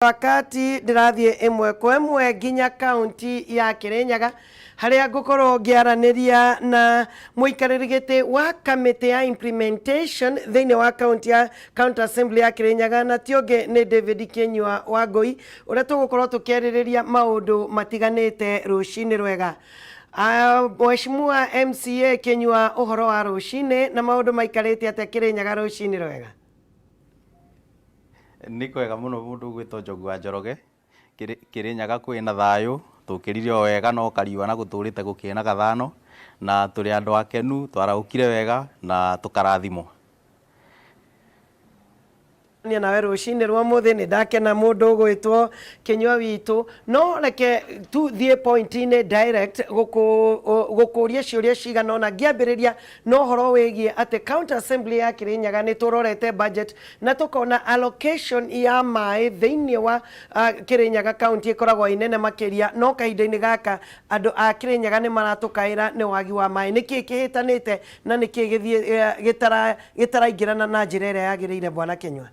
Wakati ndirathie imwe kwa imwe nginya kaunti ya Kirinyaga haria ngukorwo ngiaraniria na muikariri giti wa kamiti ya implementation thiini wa kaunti ya County Assembly ya Kirinyaga na tionge ni David Kenyua wa Ngui uria tugukorwo tukiaririria maundu matiganite rucini rwega. Mheshimiwa MCA Kenyua, uhoro wa rucini na maundu maikarite atia Kirinyaga rucini rwega? Niko wega muno mundu gwitwo Njogu wa Njoroge Kirinyaga kwina thayu tukirire wega no kariwa na guturite gukina gathano na turi andu akenu twaraukire wega na tukarathimo nawe rucini rwa muthi ni ndakena mundu gwitwo Kenyua witu no reke tu thie point ine direct gukuria ciuria cigana ona ngiambiriria no horo wigie ati County Assembly ya Kirinyaga ni turorete budget na tukona allocation ya mai thiini wa Kirinyaga county ikoragwo inene makiria no kahinda-ini gaka andu a Kirinyaga ni maratukaira ni wagi wa mai niki kihitanite na niki githie gitaraingirana na njira iria yagiriire bwana Kenyua?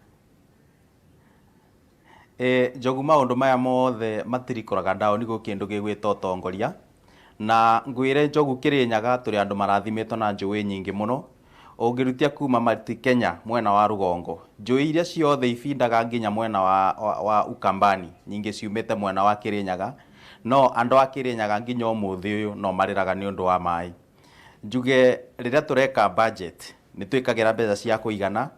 Njogu maundu maya mothe matirikoraga down go kindu gigwita utongoria na ngwire Njogu Kirinyaga turi andu marathimitwo na njui nyingi muno ungirutia kuma Marti Kenya mwena wa rugongo njui iria ciothe ibindaga nginya mwena wa Ukambani nyingi ciumite mwena wa Kirinyaga no andu a Kirinyaga nginya umuthi uyu no mariraga ni undu wa mai njuge riria tureka budget ni twikagira mbeca cia kuigana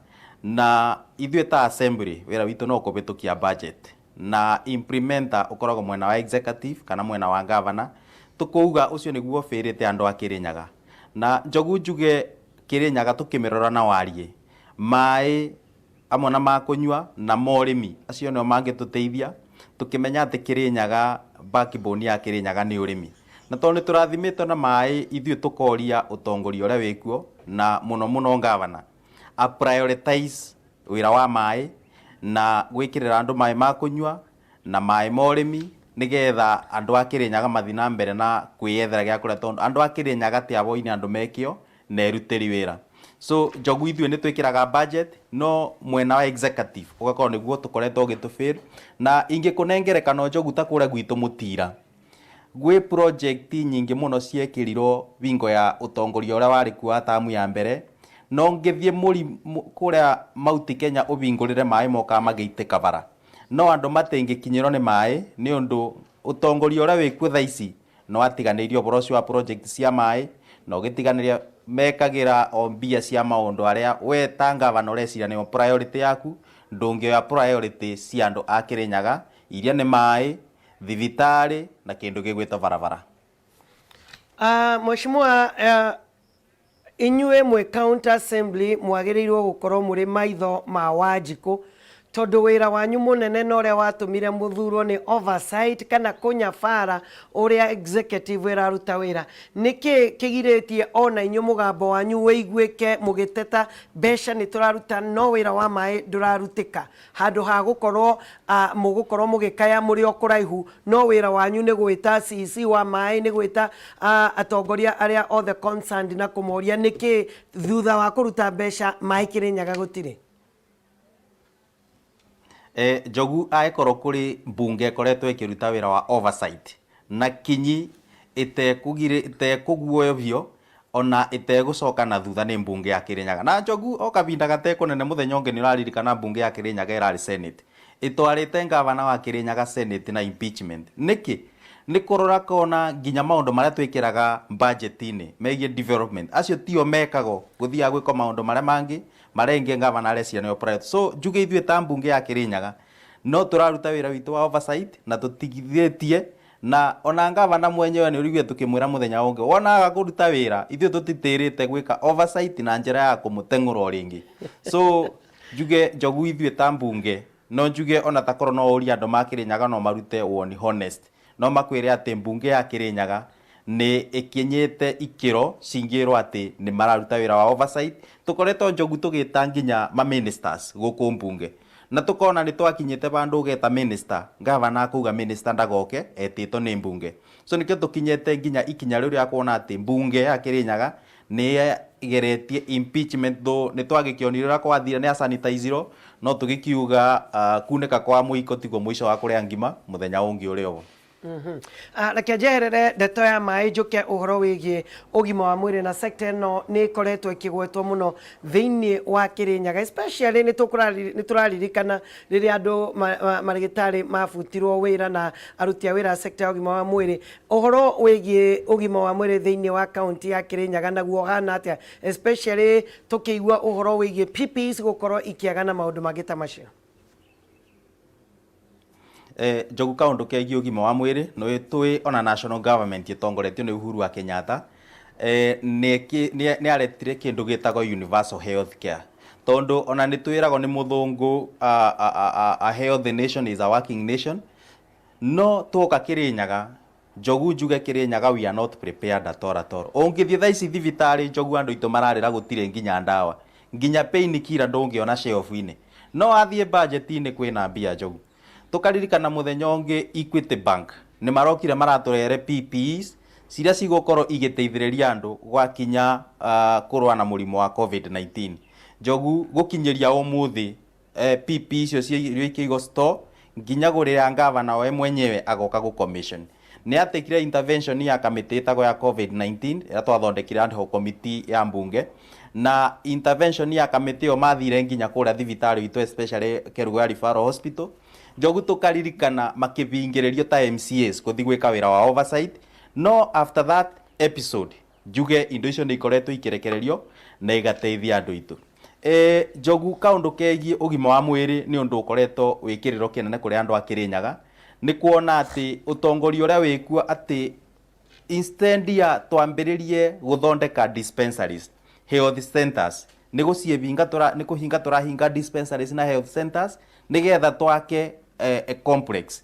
na ithuĩ ta assembly wira witu no kubitukia budget na implementer ukoragwo mwena wa executive kana mwena wa governor tukuuga ucio niguo firite andu a Kirinyaga na Njogu njuge Kirinyaga tukimirora na warie mai amwe na makunywa na morimi acio no mangituteithia tukimenya ati Kirinyaga backbone ya Kirinyaga ni urimi na tondu turathimitwo na mai ithuĩ tukoria utongoria uria wikuo na muno governor a prioritize wira wa mai na gwikirira andu mai ma kunywa na mai morimi nigetha andu a Kirinyaga mathina mbere na kwiyethera gya kuria tondu andu a Kirinyaga ti aboini andu mekio na eruteri wira so Njogu ithuĩ ni twikiraga budget no mwena wa executive ugakorwo niguo tukoretwo gitufail na ingikunengerekana Njogu ta kuria gwitu mutira gwi project nyingi muno ciekirirwo bingo ya utongoria uria wari kuwa tamu ya mbere no ngithie muri kuria Mount Kenya ubingurire mai moka mageitika bara no andu matengikinyirwo ni mai ni undu utongoria uria wikuo thaici no atiganirio borosi wa project cia mai no gitiganiria mekagira o mbia cia maundu aria we tangavana urecira ni priority yaku ndungioya priority cia andu a Kirinyaga iria ni mai thibitari na kindu gigwita barabara. Mheshimiwa inyue mwe County Assembly mwagirirwo gukorwo muri maitho ma Wanjiku tondu wira wanyu munene na uria watumire muthurwo ni oversight kana kunyabara uria executive iraruta wira niki kigiritie ona inyu mugambo wanyu weiguike mugiteta besha ni turaruta no wira wa mai ndurarutika handu ha gukorwo mugukorwo mugikaya muri okuraihu no wira wanyu ni gwita CC wa mai ni gwita atongoria aria othe concerned na kumoria niki thutha wa kuruta besha mai Kirinyaga gutire? Njogu aikorwo kuri mbunge koretwo ikiruta wira wa oversight na kinyi itekuguoyovio ona itegucoka na thutha ni mbunge ya Kirinyaga na Njogu o kavinda gateko nene muthenya ungi ni uraririkana mbunge ya Kirinyaga irari senate itwarite ngavana wa Kirinyaga senate na impeachment niki ni kurora kona nginya maundu maria twikiraga budget-ini megie development acio tio mekago guthia gwiko maundu maria mangi marenge ngavana arecia ni priority so njuge ithuĩ ta mbunge ya Kirinyaga no turaruta wira witu wa oversight na tutigithĩtie na ona ngavana mwenyewe ni urigwe tukimwira muthenya ungi wonaga kuruta wira ithuĩ tutitirite gwika oversight na njira ya kumuteng'ura ringi so njuge Njogu ithuĩ ta mbunge no njuge ona takorwo no uria andu ma Kirinyaga no marute woni honest no makwire ati mbunge ya Kirinyaga ni ikinyite ikiro cingirwo ati ni mararuta wira wa oversight tukoretwo Njogu tugita nginya ma ministers guku mbunge na tukona ni twakinyite bandu geta minister governor kuga minister ndagoke etito ni mbunge so nikyo tukinyite nginya ikinya riu ria kuona ati mbunge ya Kirinyaga ni igeretie impeachment do ni twagikionire ra kwathira ni sanitizero no tugikiuga kuneka kwa muiko tigwo mwisho wa kuria ngima muthenya ungi uri obo. Reke njeherere ndeto ya mai njuke uhoro wigie ugima wa mwiri na sector no ni koretwo ikigwetwo muno thiini wa Kirinyaga, especially ni turaririkana riri andu marigitari mabutirwo wira na aruti a wira sector ya ugima wa mwiri. Uhoro wigie ugima wa mwiri thiini wa county ya Kirinyaga naguo hana atia, especially tukiigua uhoro wigie PPs gukorwo ikiagana maundu magita macio? Jogu kaundu kegie ugima wa mwiri no twi ona national government itongoretio ni Uhuru wa Kenyatta ni aretire kindu gitagwo universal health care, tondu ona ni twiragwo ni muthungu a healthy nation is a working nation, no tuka Kirinyaga Jogu njuge Kirinyaga we are not prepared at all. Ungithie thaici thibitari Jogu andu itu mararira gutire nginya ndawa, nginya pain killer ndungiona shelf-ini, no athie budget-ini kwina mbia Jogu. Tukaririkana muthenya ungi Equity Bank ni marokire maraturere PPEs ciria cigukorwo igiteithiriria andu gwakinya kurwa na murimo wa COVID-19. Jogu gukinyiria umuthi PPE icio ciikigo store nginya gurira ngavana we mwenyewe agoka gu commission. Ni atekire intervention ya kamiti itago ya COVID-19 ira twathondekire ad hoc committee ya mbunge, na intervention ya kamiti o mathire nginya kuria thibitari itu especially Kerugoya Referral Hospital. Jogu tukaririkana makibingiririo ta MCAs kuthi gwika wira wa oversight, no after that episode juge indo icio ni ikoretwo ikirekererio na igateithia andu itu. Jogu kaundu kegie ugima wa mwiri ni undu ukoretwo wikiriro kinene kuri andu a Kirinyaga, ni kuona ati utongoria uria wikuo ati instead ya twambiririe guthondeka dispensaries, health centers, ni kuhinga turahinga dispensaries na health centers nigetha twake complex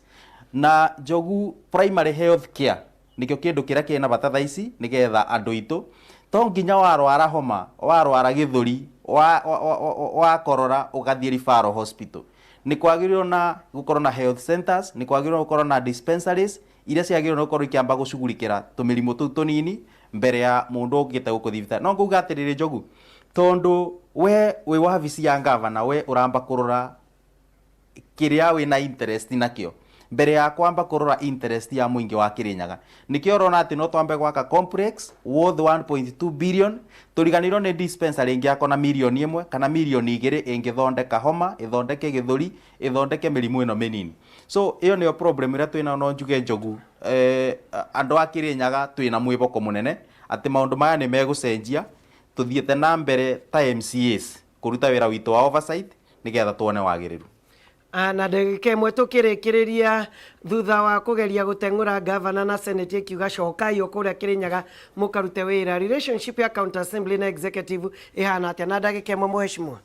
na Jogu primary health care nikio kindu kiria kina bata thaici nigetha andu itu to nginya warwara homa, warwara githuri, wa korora ugathie referral hospital. Ni kwagiriro na gukorwo na health centers, ni kwagiriro gukorwo na dispensaries iria ciagiriro gukorwo ikiamba gucugurikira tumirimu tu tunini mbere ya mundu ungite gukuthibita. No nguga atiriri Jogu, tondu we wabici ya ngavana we uramba kurora kiria we na interest nakio mbere ya kwamba kurora interest ya muingi wa Kirinyaga. Nikio rona ati no twambe gwaka complex worth 1.2 billion, turiganirwo ni dispensary ingi akona milioni 1 kana milioni 2 ingithondeka homa, ithondeke githuri, ithondeke mirimu ino minini. So iyo niyo problem ira twina no njuge Jogu, andu a Kirinyaga twina mwiboko munene ati maundu maya ni megucenjia, tuthiete na mbere ta MCAs kuruta wira witu wa oversight nigetha tuone wagiriru. Na ndagika imwe tukirikiriria thutha wa kugeria gutengura governor na senate ikiuga cokai okuria Kirinyaga mukarute wira, relationship ya county assembly na executive ihana atia? Na ndagika imwe muheshimiwa.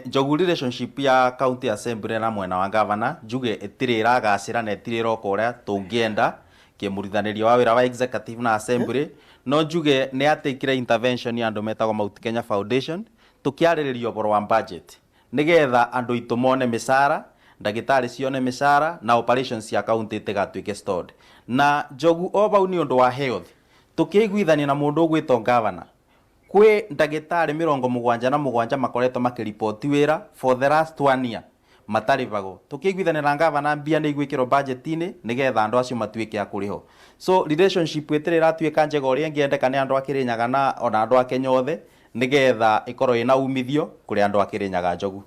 Jogu relationship ya county assembly na mwena wa governor njuge itire iragacira na itire iroko uria tungienda kimurithanĩrio wa wira wa executive na assembly, no njuge ni atekire intervention ya andu metagwo Mount Kenya Foundation tukiarĩrĩria ũboro wa budget nigetha andu itu mone misara, ndagitari cione misara na operations ya county tigatuike stored. Na Jogu obau ni undu wa health tukiguithania na mundu ugwitwo governor, kwi ndagitari 77 makoretwo makiripoti wira for the last 1 year matari bago. Tukiguithania na governor mbia ni igwikirwo budget-ini nigetha andu acio matuike akuriho. So relationship itire iratuika njega uria ngiendeka ni andu a Kirinyaga na ona andu a Kenya othe nigetha ikorwo ina umithio kuri andu a Kirinyaga Jogu.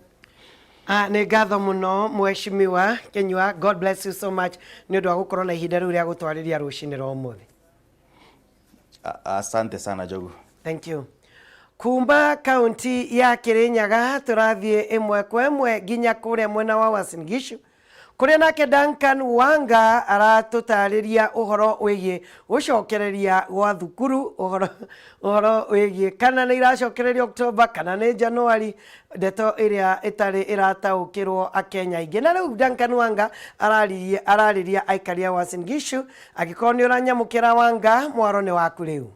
Ni ngatho muno mheshimiwa Kenyua, God bless you so much ni undu wa gukorwo na ihinda riu ria gutwariria rucini ro umuthi. Asante sana Jogu. Thank you. Kumba county ya Kirinyaga turathie imwe kwa imwe ginya kuria mwena wa Uasin Gishu kuria nake Duncan Wanga aratutariria uhoro wigie gucokereria gwa thukuru, uhoro wigie kana ni iracokereria October kana ni January, ndeto iria itari irataukirwo akenya ingi. Na riu Duncan Wanga arariria aikari a Uasin Gishu agikorwo ni uranyamukira Wanga mwaro ni waku riu.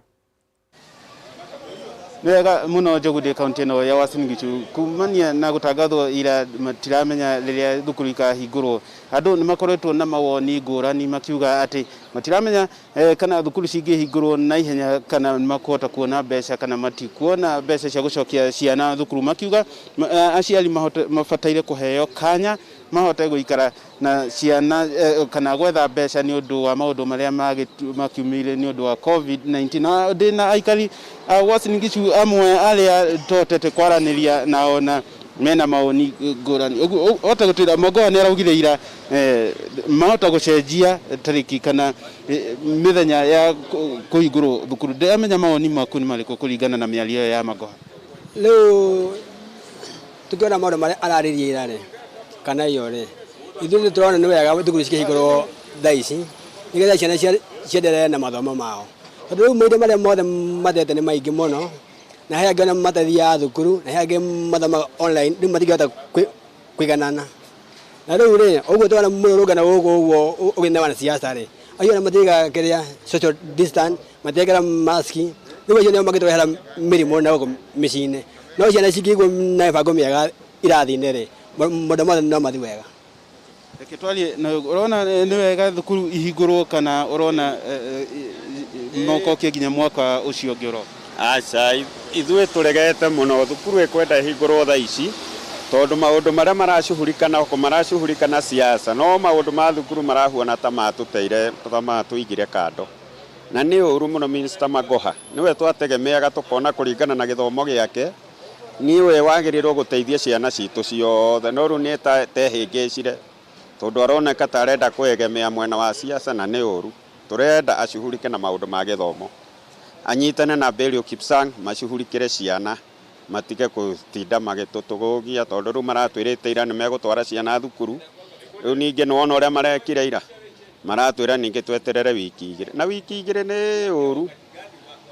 Nega muno jogude county no ya Uasin Gishu kumania na gutagathwo ira matiramenya riria thukuru ikahingurwo andu ni makoretwo na mawoni ngurani makiuga ati matiramenya kana thukuru cingihingurwo na ihenya kana makota kuona mbeca kana matikuona mbeca cia gucokia ciana thukuru makiuga aciari mafataire kuheo kanya mahote guikara na ciana kana gwetha mbeca ni undu wa maundu maria makiumire ni undu wa COVID-19 na ndina aikari Uasin Gishu amwe aria totete kwaraniria nao na mena maoni ngurani ota gutira mogoa ni araugire ira mahota gucenjia tariki kana mithenya ya kuhingurwo thukuru ndamenya maoni maku ni mariko kuringana na miario ya magoa leo tukiona maundu maria araririe irare kana yore ithuĩ turona nĩ wega thukuru cikĩhingũrwo thaa ici nĩgetha ciana cienderee na mathomo mao tondũ rĩu maũndũ marĩa mothe mathete nĩ maingĩ mũno na he angĩ matathiaga thukuru na he angĩ mathomaga online rĩu matingĩhota kũiganana na rĩu rĩ ũguo twana mũrũrũngano gũkũ ũguo ũgĩthema na siasa rĩ acio matigaga kĩrĩa social distance matigagĩra mask rĩu acio nĩo magĩtũrehera mĩrimũ na gũkũ mĩciĩ-inĩ no ciana cingĩigwo na mĩbango mĩega irathi-inĩ rĩ maũndũ mothe no mathi wega. Ketwali na urona ni wega thukuru ihingurwo kana urona mokokie ginya mwaka ucio ngiro aca ithuĩ turegete muno thukuru ikwenda ihingurwo thaa ici tondu maundu maria marashuhurikana siasa no maundu ma thukuru marahuana ta matuteire matuigire kando na ni uru muno Minister Magoha niwe twategemeaga tukona kuringana na githomo giake niwe wagirirwo guteithia ciana citu ciothe no ru ni tehingicire tondu aroneka ta arenda kwegemea mwena wa siasa na ni uru turenda ashuhurike na maundu ma githomo anyitane na Belio Kipsang mashuhurikire ciana matige kutinda magitutugugia tondu ru maratwirite ira ni megutwara ciana thukuru riu ninge no ona uria marekire ira maratwira ninge tweterere wiki igire na wiki igire ni uru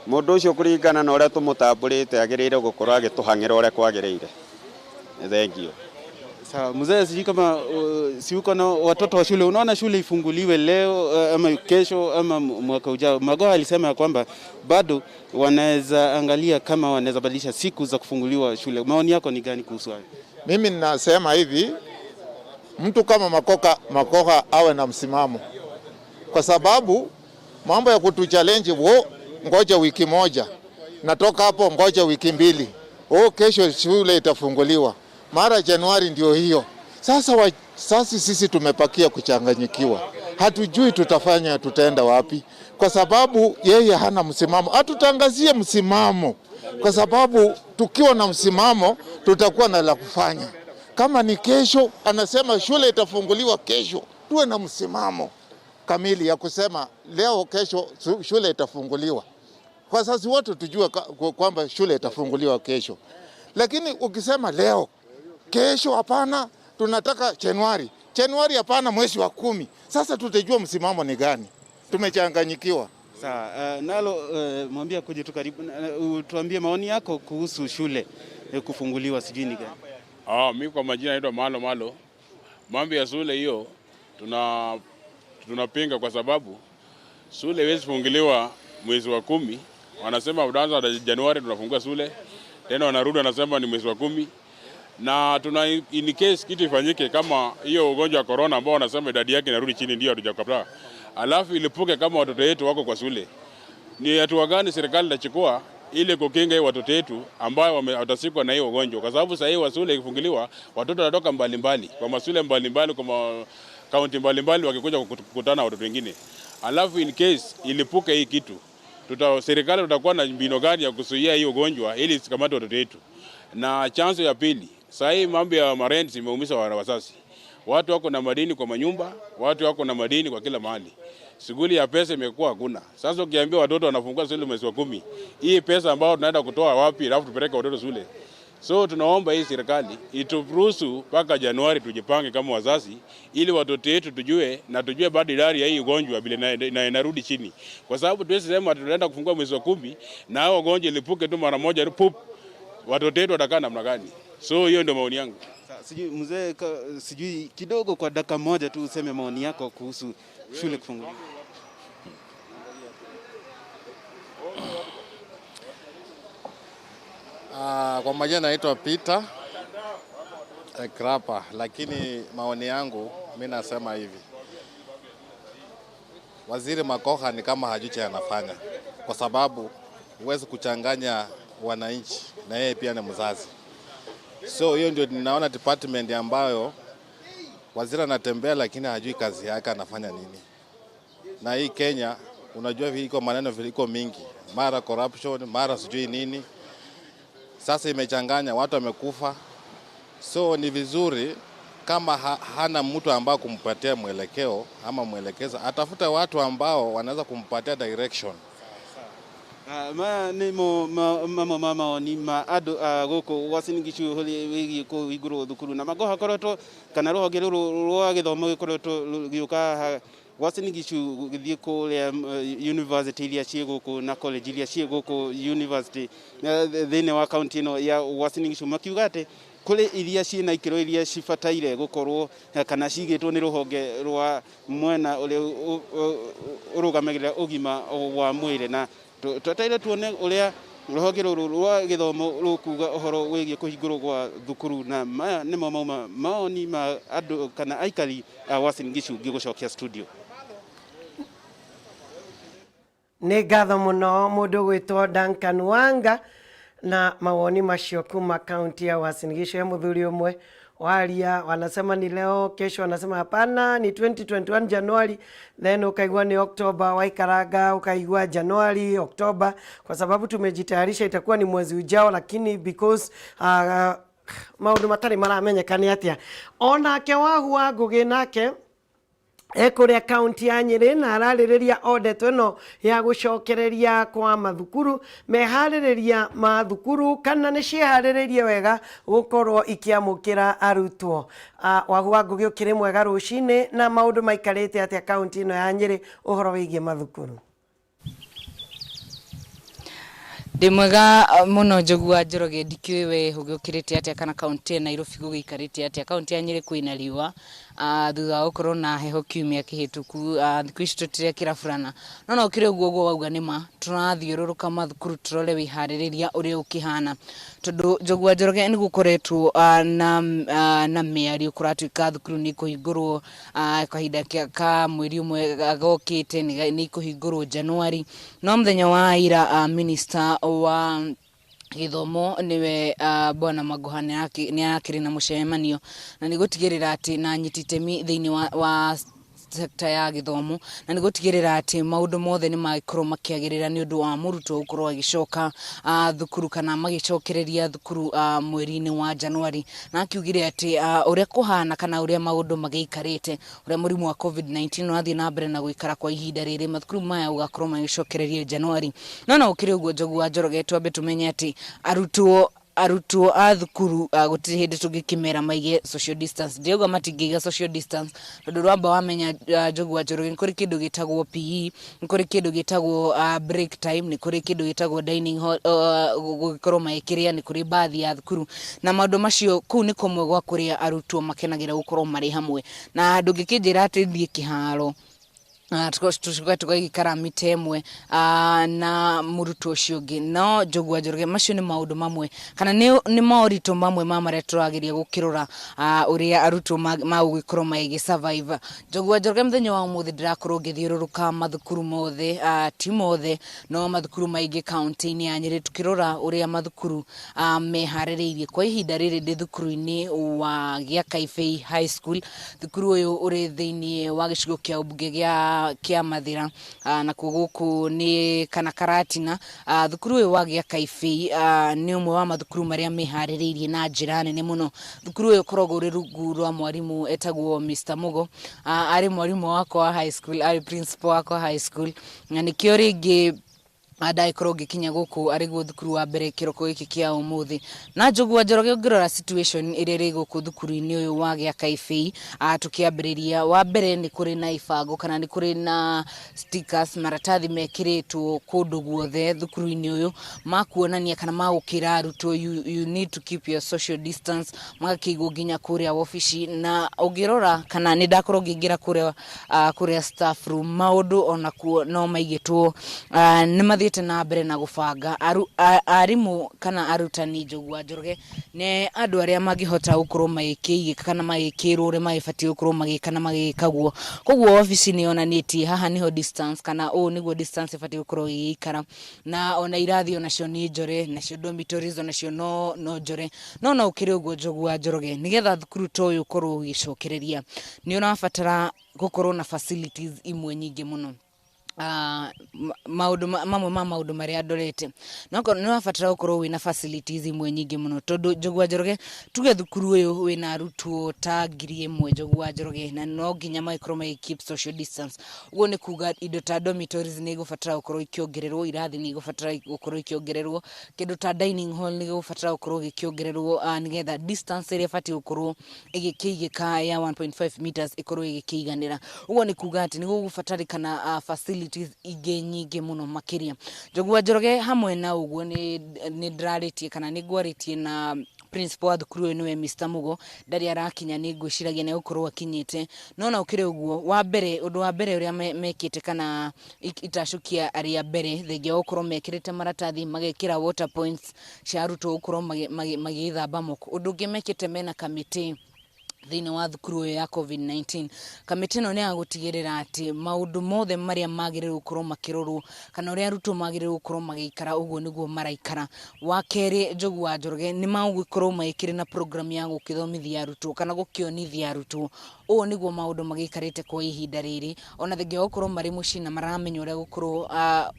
mundu ucio kuringana na uria tumutamburite agirire gukorwa agituhangira uria kwagirire. Thank you. Sawa mzee, sijui kama si uko na watoto wa shule, unaona shule ifunguliwe leo ama kesho ama mwaka ujao. Magoha alisema kwamba bado wanaweza angalia kama wanaweza badilisha siku za kufunguliwa shule. Maoni yako ni gani kuhusu hayo? Mimi ninasema hivi, mtu kama Magoha awe na msimamo. Kwa sababu mambo ya kutuchallenge ngoja wiki moja. Natoka hapo ngoja wiki mbili. Kesho shule itafunguliwa. Mara Januari ndio hiyo. Sasa sisi tumepakia kuchanganyikiwa. Hatujui tutaenda wapi. Kwa sababu yeye hana msimamo. Atutangazie msimamo. Kwa sababu tukiwa na msimamo tutakuwa na la kufanya. Kama ni kesho anasema shule itafunguliwa kesho. Tuwe na msimamo kamili ya kusema leo kesho shule itafunguliwa. Kwa sasa wote tujue kwamba shule itafunguliwa kesho. Lakini ukisema leo kesho hapana, tunataka Januari hapana, mwezi wa 10. Sasa tutajua msimamo ni gani. Tumechanganyikiwa. Sawa, nalo mwambie kuje tu karibu tuambie maoni yako kuhusu shule kufunguliwa sijui ni gani. Mimi kwa majina naitwa Malo. Mambo ya shule hiyo tunapinga kwa sababu shule haiwezi funguliwa mwezi wa 10. Wanasema unaanza Januari tunafungua shule. Tena wanarudi wanasema ni mwezi wa 10. Na in case kitu ifanyike kama hiyo ugonjwa wa corona ambao wanasema idadi yake inarudi chini ndio hatujakataa. Alafu ilipuke kama watoto wetu wako kwa shule. Ni hatua gani serikali itachukua ili kukinga hiyo watoto wetu ambao watasikwa na hiyo ugonjwa? Kwa sababu sasa hiyo shule ikifunguliwa watoto wanatoka mbalimbali, kwa mashule mbalimbali, kwa kaunti mbalimbali wakikuja kukutana watoto wengine. Alafu in case ilipuke hii kitu, serikali tutakuwa na mbinu gani ya kuzuia hiyo ugonjwa ili isikamate watoto wetu? Na chanzo ya pili, sasa hii mambo ya marent imeumisha wazazi. Watu wako na madini kwa manyumba, watu wako na madini kwa kila mahali. Shughuli ya pesa imekuwa hakuna. Sasa ukiambia watoto wanafungua shule mwezi wa 10, hii pesa ambayo tunaenda kutoa wapi alafu tupeleke watoto shule? So tunaomba hii serikali ituruhusu mpaka Januari tujipange kama wazazi ili watoto wetu tujue bado idadi ya hii ugonjwa bila inarudi chini. Kwa sababu tuwezi sema tunaenda kufungua mwezi wa 10 na hao ugonjwa ilipuke tu mara moja pup, watoto wetu watakaa namna gani? So hiyo ndio maoni yangu. Sijui mzee, sijui kidogo kwa dakika moja tu useme maoni yako kuhusu shule kufunguliwa. Kwa majina naitwa Peter Krapa, lakini maoni yangu mimi nasema hivi. Waziri Makoha ni kama hajui cha anafanya, kwa sababu huwezi kuchanganya wananchi na yeye pia ni mzazi. So hiyo ndio ninaona department ambayo waziri anatembea lakini hajui kazi yake anafanya nini. Na hii Kenya unajua iko maneno viliko mingi, mara corruption, mara sijui nini. Sasa imechanganya, watu wamekufa. So ni vizuri kama hana mtu ambao kumpatia mwelekeo ama mwelekeza, atafuta watu ambao wanaweza kumpatia direction. Ni mama ni ma ado goko wasinigishu holi ko iguru thukuru na magoha koroto kana roho geruru rwa githomo koroto giuka wasinigishu githie ko university iria cie goko na college iria cie goko university thine wa county no ya wasinigishu makiuga ati kule iria cie na ikiro iria cibataire gukorwo kana cigitwo ni ruhonge rwa mwena ule urugamagirira ugima wa mwire na tutaire tuone uria ruhonge ruru rwa githomo rukuga uhoro wigie kuhingurwo gwa thukuru na maya nimo mauma maoni ma andu kana aikari Uasin Gishu ngigucokia studio. Nĩ ngatho mũno mũndũ gwĩtwo Duncan Wanga na mawoni macio kuma kaunti ya Uasin Gishu. Mũthuri ũmwe waria wanasema ni leo, kesho wanasema hapana ni 2021 Januari, then ukaigua ni Oktoba, waikaranga ukaigua Januari, Oktoba, kwa sababu tumejitayarisha itakuwa ni mwezi ujao, lakini because maundu matari maramenyekana atia. Onake wahua ngugi nake ekuria kaunti ya Nyeri na ararĩrĩria audit ĩno ya gucokereria kwa mathukuru, meharĩrĩria mathukuru kana nĩ ciĩharĩrĩirie wega gukorwo ikiamũkĩra arutwo. Wahua ngugi ũkĩrĩ mwega rũcinĩ na maũndũ maikarĩte atĩa kaunti ĩno ya Nyeri ũhoro wĩgiĩ mathukuru? Ndimwega muno Njogua Njoroge, ndikiwe we hugukirite atia kana kaunti ya Nairobi gugikarite atia. Kaunti ya Nyeri kwina riwa thutha ukorwo na heho kiumia kihituku, thiku ici tutire kirafurana no ukire uguo wauga nima turathiururuka mathukuru turole wihaririria uria ukihana tondu Njogua Njoroge ni gukoretwo na miario kuratuika thukuru ni kuhingurwo kahinda ka mweri umwe agokite ni kuhingurwo Januari, no muthenya wa ira minister wa githomo niwe bwana Magoha ni akiri na mucemanio na ni gutigirira ati na nyititemi thiini wa sekta ya githomo na ni gutigirira ati maundu mothe ni magikorwo makiagirira ni undu wa murutwo gukorwo agicoka thukuru kana magicokereria thukuru mweri-ini wa Januari, na akiugire ati uria kuhana kana uria maundu magiikarite uria murimu wa COVID-19 wathi na mbere na guikara kwa ihinda riri mathukuru maya ugakorwo magicokereria Januari. No ukiri uguo Njogua Njoroge twambe tumenye ati arutwo a thukuru gutiri hindi tungikimera maige social distance. Ndioga matingiga social distance tondu rwamba wamenya Njogua Njoroge ni kuri kindu gitagwo PE, ni kuri kindu gitagwo break time, ni kuri kindu gitagwo dining hall gugikorwo maekiria, ni kuri baadhi ya thukuru na maundu macio kuu ni komwe gwa kuria arutwo makenagira gukorwo mari hamwe na ndungikijira ati thie kiharo tukagikara mitemwe na murutwo ucio ungi. No Njogua Njoroge macio ni maundu mamwe kana ni maurito mamwe maria turagiria gukirora uria arutwo magugikorwo maigi survive. Njogua Njoroge muthenya wa umuthi ndirakorwo ngithiururuka mathukuru mothe ti mothe no mathukuru maigi kaunti-ini ya Nyeri tukirora uria mathukuru meharĩrĩirie kwa ihinda rĩrĩ ndi thukuru-ini wa Giakaibei High School. Thukuru uyu uri thiini wa gicigo kia ubunge kia Mathira na kuguku ni kana Karatina. Thukuru uyu wa Giakaibei ni umwe wa mathukuru maria meharĩrĩirie na njira nene muno. Thukuru uyu koragwo uri rungu rwa mwarimu etagwo Mr. Mugo, ari mwarimu wakwa wa high school, ari principal wakwa high school, na nikio ringi adaikorwo gikinya guku ariguo thukuru wa mbere kiroko giki kia umuthi. Na Njogua Njoroge ngirora situation iri ri guku thukuru-ini uyu wa Giakaibei tukiambiriria wa mbere ni kuri na ibango kana ni kuri na stickers maratathi mekiritwo kundu guothe thukuru-ini uyu makuonania kana magukira arutwo you need to keep your social distance, magakigwo nginya kuria ofici. Na ungirora kana ni ndakorwo ngingira kuria staff room maundu ona kuo no maigitwo ni mathiete na mbere na gubanga arimu kana arutani Njogua Njoroge ne andu aria mangihota gukorwo magikigika kana magikirwo ure magibati gukorwo magikana magikaguo koguo office ni onanitie haha niho distance kana niguo distance ibati gukorwo igikara na ona irathi ona cio ni njore na cio dormitories ona cio no njore no ukiri uguo Njogua Njoroge nigetha thukuru toyo ukorwo ugicokereria ni unabatara gukorwo na facilities imwe nyingi muno maundu maria ndorete no wabatara gukorwo wina facilities imwe nyingi muno tondu Njogua Njoroge tuge thukuru uyu wina arutwo ta 1,000 Njogua Njoroge na no nginya magikorwo magi keep social distance uguo ni kuga indo ta dormitories ni gubatara gukorwo ikiongererwo irathi ni gubatara gukorwo ikiongererwo kindu ta dining hall ni gubatara gukorwo ikiongererwo nigetha distance iria fati gukorwo igikigika ya 1.5 meters ikorwo igikiganira uguo ni kuga ati ni gubatarikana facilities ige nyingi muno makiria Njogua Njoroge hamwe na uguo ni ndiraritie kana ni gwaritie na principal wa thukuru niwe Mr Mugo ndari arakinya ni ngwiciragia ni gukorwo akinyite no na ukire uguo wa mbere undu wa mbere uria mekite kana itacukia aria mbere thenge gukorwo mekirite maratathi magekira water points cia arutwo gukorwo magithamba moko undu ungi mekite mena committee thini wa thukuru ya COVID-19 kamiti no ni agutigirira ati maundu mothe maria magirirwo gukorwo makirorwo kana uria arutwo magirirwo gukorwo magikara uguo niguo maraikara wa keri Njogua Njoroge ni magukorwo magikire na program ya gukithomithia arutwo kana gukionithia arutwo uguo niguo maundu magikarite kwa ihinda riri ona thenge gukorwo mari muci na maramenya uria gukorwo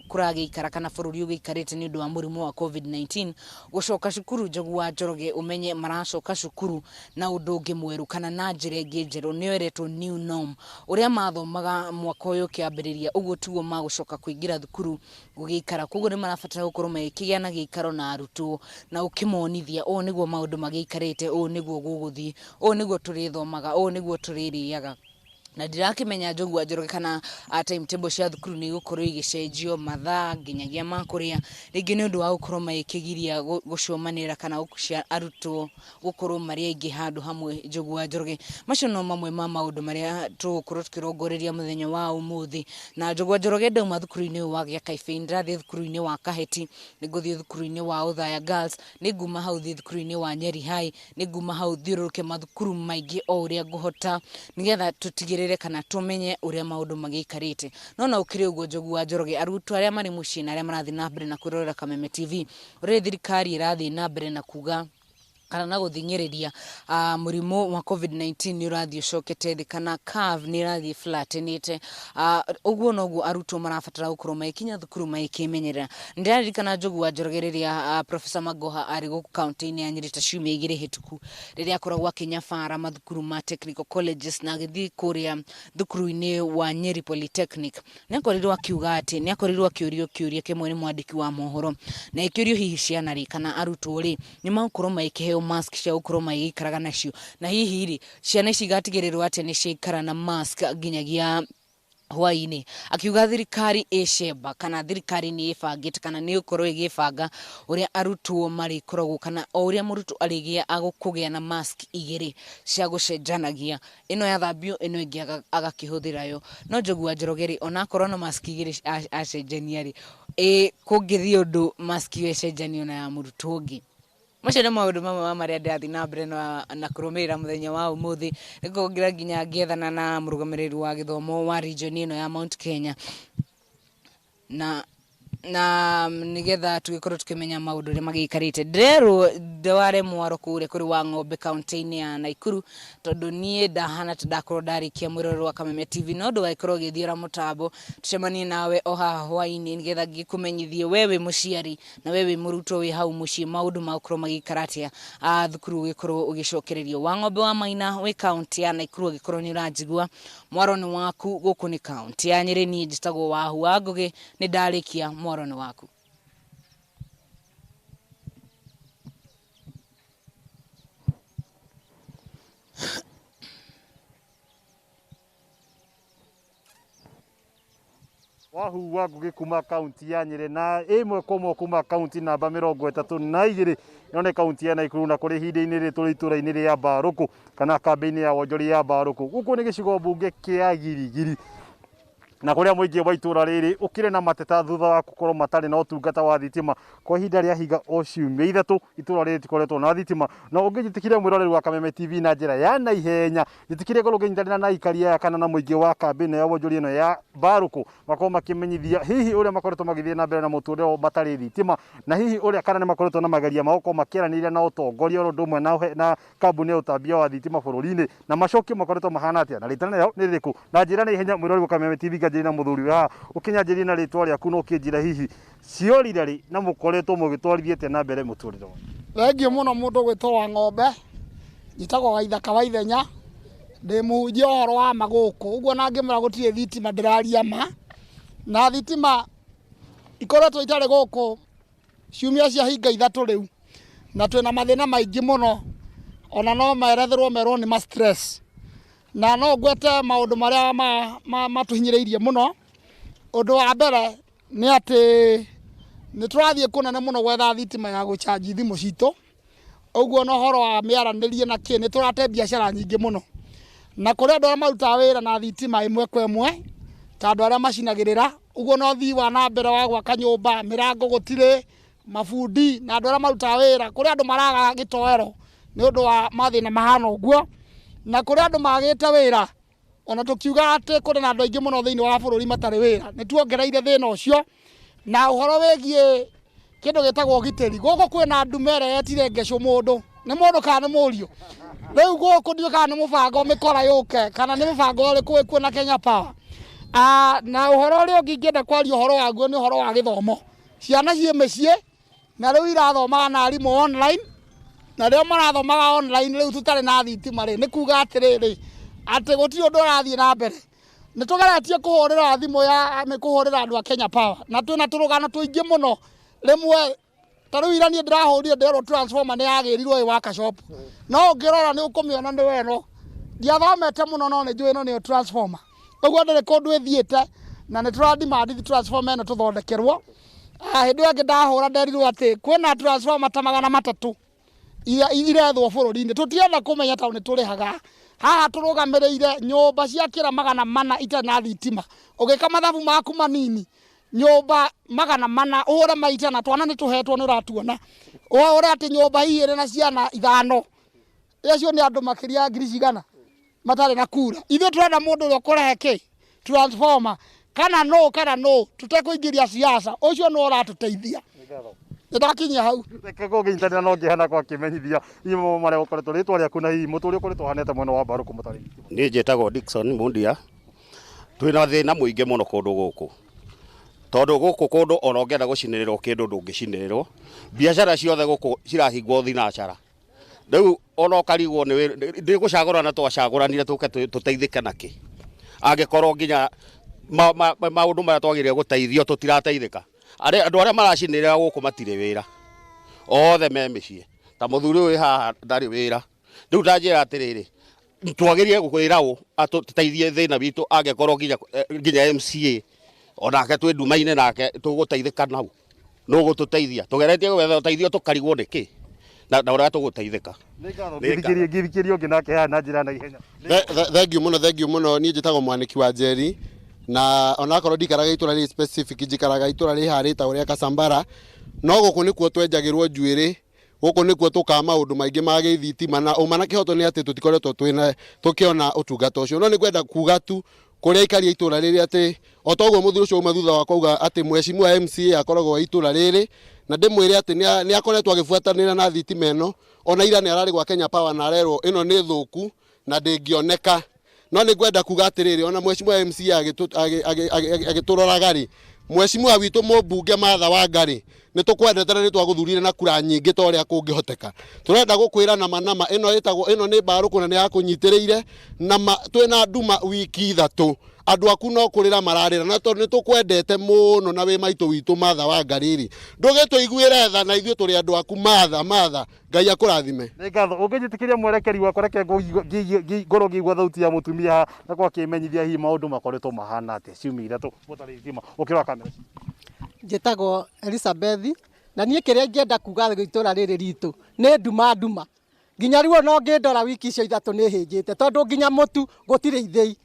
kuragikara kana bururi ugikarite ni undu wa murimu wa COVID-19 gucoka cukuru Njogua Njoroge umenye maracoka cukuru na undu ungi mweru kana na njire ngejeru ni eretwo new norm uria mathomaga mwaka uyu kiambiriria uguo tugo magucoka kuingira thukuru gugikara koguo ni marabatara gukorwo magikigia na gikaro na arutwo na ukimonithia niguo maundu magikarite niguo guguthii niguo turithomaga niguo tuririaga na ndirakimenya Njogua Njoroge kana timetable cia thukuru ni gukorwo igicenjio mathaa nginyagia makuria ringi ni undu wa gukorwo magikigiria gucomanira kana gucia arutwo gukorwo mari aingi handu hamwe Njogua Njoroge macio no mamwe ma maundu maria tugukorwo tukirongoreria muthenya wa umuthi na Njogua Njoroge ndauma thukuru-ini wa Gia Kaife ndathi thukuru-ini wa Kaheti niguthie thukuru-ini wa Uthaya Girls ninguma hau thi thukuru-ini wa Nyeri High ninguma hau thiuruke mathukuru maingi uria nguhota nigetha tutigire kana tumenye uria maundu magikarite no na ukiri uguo Njogua Njoroge arutwo aria mari muci na aria marathi na mbere na kwirorera Kameme TV uri thirikari irathi na mbere na kuga kana na guthinyiriria murimu wa COVID-19 ni urathi ucokete thi kana curve ni irathi flatenite uguo noguo arutwo marabatara gukorwo magikinya thukuru magikimenyerera ndirarikana Njogua Njoroge riria Professor Magoha ari guku county-ini ya Nyeri ta ciumia igiri hituku riria akoragwo akinyabara mathukuru ma technical colleges na githi kuria thukuru-ini wa Nyeri Polytechnic ni akorirwo akiuga ati ni akorirwo akiurio kiuria kimwe ni mwandiki wa mohoro na ikiurio hihi ciana ri kana arutwo ri ni makorwo magikiheo mask cia gukorwo magikaraga nacio na hihi ri ciana ici gatigirirwo ati ni ciikara na mask nginyagia hwaini akiuga thirikari icemba kana thirikari ni ibangite kana ni ukorwo igibanga uria arutwo mari koragwo kana uria murutwo arigia agukugia na mask igiri cia gucenjanagia ino ya thambio ino ingi agakihuthira yo no Njogua Njoroge ona korwo na mask igiri acenjania ri kungithii undu mask icenjanio na ya murutwo ungi macio ni maundu mamwe maria ndathi na mbere na kurumirira muthenya wa umuthi nikugira nginya ngiethana na murugamiriri wa githomo wa region ino ya Mount Kenya na nigetha tugikorwo tukimenya maundu ria magikarite ndero ndware mwaro kure kuri wa Ng'ombe county-ini ya Naikuru tondu nie ndahana ndakorwo ndarikia mwiroro wa Kameme TV no ndwaikorwo githiora mutambo tucemanie nawe o haha hwaini nigetha ngikumenyithie wewe muciari na wewe murutwo wi hau muci maundu makorwo magikaratia thukuru gikorwo ugicokererio wa Ng'ombe wa Maina wi county ya Naikuru gikorwo ni uranjigua mwaro ni waku guku ni county ya Nyeri ni njitagwo wa Hua Ngugi ni ndarikia mwaro ni waku Wahu wa Ngugi kuma kaunti ya Nyeri na imwe komo kuma kaunti namba 32 none kaunti ya Naikuru na kuri hinde-ini ri turi itura-ini ria Baruku kana kambe-ini ya wonjori ya Baruku guku ni gicigo mbunge kia Girigiri na kuria muingi wa itura riri ukire na mateta thutha wa gukorwo matari na utungata wa thitima kwa ihinda ria higa o ciumia ithatu itura riri tikoretwo na thitima na ungijitikire mwiroreri wa Kameme TV na njira ya naihenya jitikire goro nginyitana na ikaria kana na muingi wa kambini ya wonjuri ino ya Baruku makoro makimenyithia hihi uria makoretwo magithie na mbere na muturire matari thitima na hihi uria kana ni makoretwo na mageria magoko makieranire na utongoria undumwe na kambuni ya utambia wa thitima bururi-ini na macokio makoretwo mahana atia na ritana yao ni ririku na njira na ihenya mwiroreri wa Kameme TV njiri na muthuri wa ukinyanjiri na ritwa ryaku no kinjira hihi ciorire ri na mukoretwo mugitwarithie na mbere muturire thengio muno mundu gwitwo wa ng'ombe njitagwo Waithaka wa ithenya ndi muhunjia uhoro wa maguku uguo na ngimura gutire thitima ndiraria ma na thitima ikoretwo itare guku ciumia cia hinga ithatu riu na twina mathina maingi muno ona no meretherwo merwo ni ma stress na no gwete maundu maria matuhinyiriirie muno undu wa mbere ni ati ni turathie kunene muno gwetha thitima ya guchanji thimu citu uguo no horo wa miaranirie na ki ni turate biashara nyingi muno na kuria andu aria maruta wira na thitima imwe kwa imwe ta andu aria macinagirira uguo no thii wa na mbere wa gwaka nyumba mirango gutire mabundi na andu aria maruta wira kuria andu maraga gitoero ni undu wa mathina mahana uguo na kuria andu magite wira ona tukiuga ati kuri na andu aingi muno thiini wa bururi matari wira ni tuongereire thina ucio na uhoro wegie kindu gitagwo giteri guko kwina ndumere yetire ngecu mundu ni mundu kana ni murio riu guku ndio kana ni mubango mikora yuke kana ni mubango uri kuwe na Kenya Power na uhoro uri ungienda kwaria uhoro waguo ni uhoro wa githomo ciana cie micii na riu irathoma na arimu online na rio marathomaga online riu tutari na thitima ri ni kuga atiriri ati gutiri undu urathie na mbere ni tugeretie kuhurira thimu ya kuhurira andu a Kenya Power na twina turugano tuingi muno rimwe taru ira ni ndirahurire ndero transformer ni yagirirwo i waka shop no ngirora ni ukumiona ni weno ndiathomete muno no ni njui no ni transformer uguo ndiri kundu ithiite na ni turadimandi transformer ino tuthondekerwo hindi yangi ndahura nderirwo ati kwina transformer ta 300 irethwo bururi-ini tutienda kumenya ta ni turihaga haha turugamireire nyumba cia kira 400 ita na thitima ugika mathabu maku manini nyumba 400 uhure maita na twana ni tuhetwo ni uratuona uhure ati nyumba hii iri na ciana 5 icio ni andu makiria ngiri cigana matari na kura ithu turenda mundu uria kurehe ki transformer kana no tutekuingiria siasa ucio no uratuteithia ndakinya hau reke guginyitana no ngihana kwa kimenyithia imo maria ukoretwo ritwa riaku na hii mutu uria ukoretwo hanete mwena wa Baruku mutari ni njitagwo Dickson Mundia twina thina muingi muno kundu guku tondu guku kundu ona ungienda gucinirirwo kindu ndungicinirirwo biashara ciothe guku cirahingwo thinacara riu ona ukarigwo ni gucagurana twacaguranire tuke tuteithike naki angikorwo nginya maundu maria twagirire guteithio tutirateithika andu aria maracinirira guku matire wira othe me micii ta muthuri uyu haha ndari wira riu ndanjira atiriri twagirie gukwira u atuteithie thina bitu angikorwo nginya MCA onake twi nduma-ini nake tuguteithika nau no gututeithia tugeretie gwetha uteithio tukarigwo niki na uria tuguteithika ngithikirio ngi nake haha na njira na ihenya thengiu muno ni njitagwo Mwaniki wa Njeri na onakorwo ndikaraga itura ri specific njikaraga itura ri harita uria Kasambara no guku nikuo twenjagirwo njuiri guku nikuo tuka maundu maingi ma githitima na umana kihoto ni ati tutikoretwo twina tukiona utungata ucio no ni kwenda kuga tu kuria ikaria itura riri ati otoguo muthuri ucio uma thutha wa kuga ati mheshimiwa MCA akoragwo itura riri na ndimwire ati ni akoretwo agifuatanira na thitima ino ona ira ni arari gwa Kenya Power na arerwo ino ni thuku na ndingioneka no ni kwenda kuga atiriri ona mheshimiwa MCA agituroragari mheshimiwa witu mubunge Martha Wangari ni tukwendete na ni twaguthurire na kura nyingi ta uria kungihoteka turenda gukwira na manama ino ni Baruku na ni yakunyitiriire na twina nduma wiki 3 andu aku no kurira mararira na tondu ni tukwendete muno na wi maitu witu Martha Wangari ri ndugituiguire tha na ithuĩ turi andu aku Martha Ngai akurathime ni ngatho ungijitikiria mwerekeri wakwa reke ngoro ngigwa thauti ya mutumia na kwa kimenyithia hi maundu makoretwo mahana ati ciumia 3 mutari thima ukirwa kamera njitagwo Elizabeth na nie kiria ngienda kuga itura riri ritu ni nduma nginya riu no ngindora wiki icio 3 ni hinjite tondu nginya mutu gutire ithei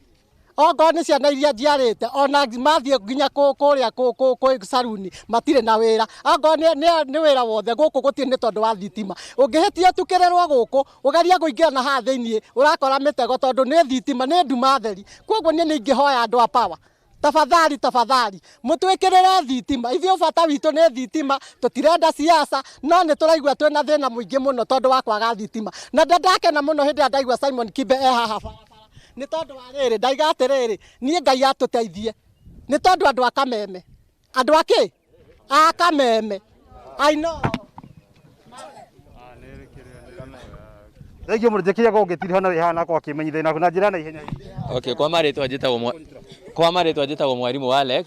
ongo nĩ ciana iria njiarĩte ona mathiĩ nginya kũrĩa saruni matirĩ na wĩra ongo nĩ wĩra wothe gũkũ gũtirĩ nĩ tondũ wa thitima ũngĩhĩtia tukĩrĩrwo gũkũ ũgeria kũingĩra na haha thĩinĩ ũrakora mĩtego tondũ nĩ thitima nĩ nduma theri koguo niĩ nĩ ingĩhoya andũ a power tafadhali mũtwĩkĩrĩre thitima ithuĩ ũbata witũ nĩ thitima tũtirenda siasa no nĩ tũraigua twĩna thĩna mũingĩ mũno tondũ wa kwaga thitima na ndakena mũno hĩndĩ ĩrĩa ndaigua Simon Kibe haha nĩ tondũ wa rĩrĩ ndaiga atĩrĩrĩ niĩ Ngai atũteithie nĩ tondũ andũ a Kameme andũ a kĩ a Kameme I know Thengio mũrĩkĩria gũgĩtiri hona wĩhana kwa kĩmenyithia na njĩra na ihenya. Okay, kwa marĩtwa njĩtagwo mwarimũ Alex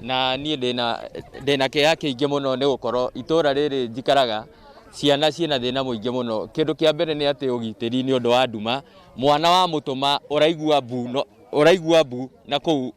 na niĩ ndĩna kĩeha kĩingĩ mũno nĩ gũkorwo itũra rĩrĩ njikaraga ciana ciĩna thĩna mũingĩ mũno. Kĩndũ kĩa mbere nĩ atĩ ũgitĩri nĩ ũndũ wa nduma, mwana wa mũtũma ũraigua mbu na kũu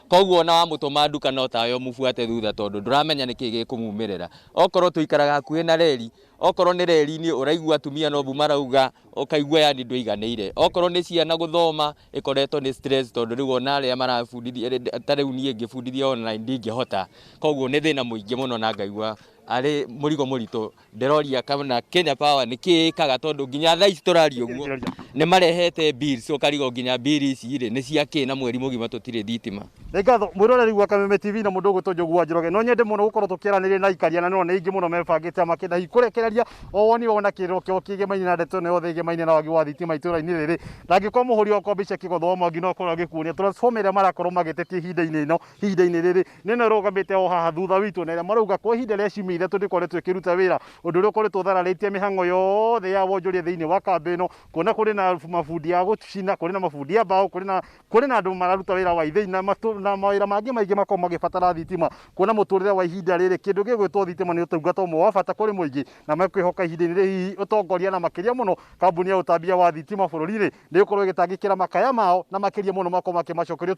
koguo na wa mũtũma nduka no tayo mũbuate thutha tondũ ndũramenya nĩkĩ gĩkũmumĩrĩra. Okorwo tũikaraga hakuhĩ na reri, okorwo nĩ reri-inĩ ũraigua atumia no mbu marauga ũkaigua yani ndũiganĩire. Okorwo nĩ ciana gũthoma ĩkoretwo nĩ stress tondũ rĩu ona arĩa marabundithia tarĩu niĩ ngĩbundithia online ndingĩhota. Koguo nĩ thĩna mũingĩ mũno na ngaigua arĩ mũrigo mũritũ. Ndĩroria kana Kenya Power nĩkĩĩkaga tondũ nginya thaa ici tũraria ũguo nĩ marehete bills ũkarigo nginya bill ici rĩ nĩ ciakĩ na mweri mũgima tũtirĩ thitima. Ngatho mwĩroreri wa Kameme TV na mũndũ ũgwĩtwo Njogu wa Njoroge no nyende mũno gũkorwo tũkĩaranĩria na ikaria na no nĩ ingĩ mũno mebangĩte makĩenda hikũrekereria o woni wona kĩrĩro kĩo kĩgemaine na ndeto nĩ yothe ĩgemaine na wagi wa thitima itũra-inĩ rĩrĩ ndangĩkorwo mũhũri wa kwambĩcia kĩgotho mwangi no korwo agĩkuonia transformer ĩrĩa marakorwo magĩtetie ihinda-inĩ rĩrĩ nĩ rũgamĩte o haha thutha witũ na ĩrĩa marauga kwa ihinda rĩa ciumia ithatũ ndĩkoretwo ĩkĩruta wĩra ũndũ ũrĩa ũkoretwo ũthararĩtie mĩhang'o yothe ya wonjoria thĩinĩ wa kambĩ ĩno kuona kũrĩ na mabundi ya gũcina kũrĩ na mabundi ya mbaũ kũrĩ na andũ mararuta wĩra wa ithĩi na mawĩra mangĩ maingĩ makorwo magĩbatara thitima kuona mũtũrĩre wa ihinda rĩrĩ kĩndũ gĩgwĩtwo thitima nĩ ũtungata ũmwe wa bata kũrĩ mũingĩ na makwĩhoka ihinda-inĩ rĩrĩ ũtongoria na makĩria mũno kambuni ya ũtambia wa thitima bũrũri-inĩ nĩ gũkorwo ĩgĩtangĩkĩra makaya mao na makĩria mũno makorwo makĩmacokeria